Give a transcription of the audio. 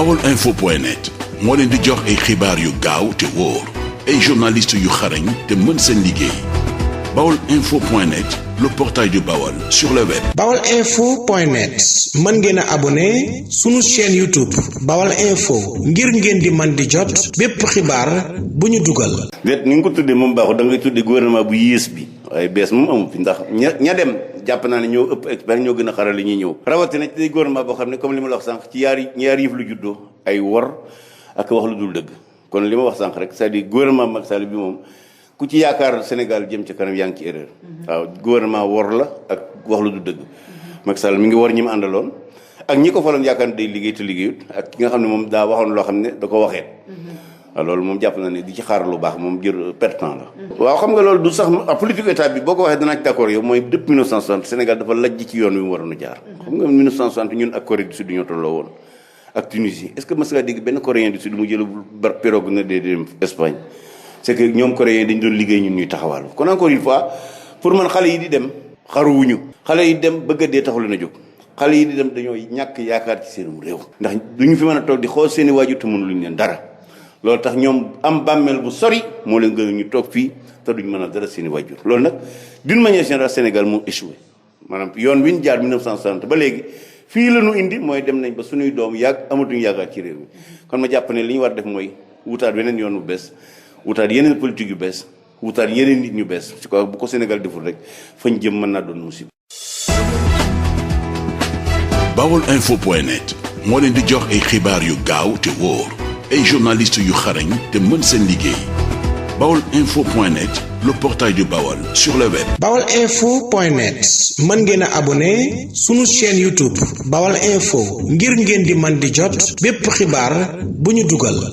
baolinfo.net moo leen di jox ay xibaar yu gaaw te wóor ay journalistes yu xarañ te mën seen liggéey baolinfo.net le portail du Baol sur le web. baolinfo.net mën ngeen a abonné sunu chaîne YouTube Baol Info ngir ngeen di man di jot bépp xibaar bu ñu dugal. wet ni nga ko tuddee moom baaxul da ngay tuddee gouvernement bu yées bi waaye bees moom amu fi ndax ña dem jàpp naa ne ñoo ëpp expert ñoo gën a xaral li ñuy ñëw. rawatina ci gouvernement boo xam ne comme li ma la wax sànq ci ñaari yëf lu juddoo ay wor ak wax lu dul dëgg kon li ma wax sànq rek c'est-à-dire gouvernement Macky Sall bi moom. ku ci yaakaar Sénégal jëm ci kanam yaa ngi ci erreur. waaw gouvernement wor la ak wax lu du dëgg. Macky Sall mi ngi war ñi mu àndaloon ak ñi ko faloon yaakaar ne day liggéey te liggéeyut ak ki nga xam ne moom daa waxoon loo xam ne da ko waxeet. waaw loolu moom jàpp na ne di ci xaar lu baax moom jër perte temps la. waaw xam nga loolu du sax politique état bi boo ko waxee danaa ci d'accord yow mooy depuis 1960 Sénégal dafa lajj ci yoon wi mu waroon a jaar. xam nga 1960 ñun ak Corée du Sud ñoo tolloo woon ak Tunisie est-ce que mës nga dégg benn Coréen du Sud mu jël pirogue na dee dem Espagne. c'est que ñoom coréens dañu doon liggéey ñun ñuy taxawal kon encore une fois pour man xale yi di dem xaruwuñu xale yi dem bëgg a dee taxul na jóg xale yi di dem dañoo ñàkk yaakaar ci seen réew ndax duñu fi mën a toog di xool seen i waajur te mënuluñu leen dara loolu tax ñoom am bàmmeel bu sori moo leen gën a ñu toog fii te duñ mën a dara seen i waajur loolu nag d'une manière générale Sénégal moo échoué maanaam yoon wi ñu jaar 1960 ba léegi fii la ñu indi mooy dem nañ ba suñuy doom amatuñu yaakaar ci réew mi kon ma jàpp ne li ñu war def mooy wutaat weneen yoon bu bees wutaat yeneen politique yu bees wutaat yeneen nit ñu bees ci ko bu ko Sénégal deful rek fañ jëm mën naa doon musiba. baolinfo.net moo leen di jox ay xibaar yu gaaw te wóor ay journalistes yu xarañ te mën seen liggéey baolinfo.net le portail du Baol sur le web. baolinfo.net mën ngeen a abonné sunu chaîne YouTube Baol Info ngir ngeen di man di jot bépp xibaar bu ñu dugal.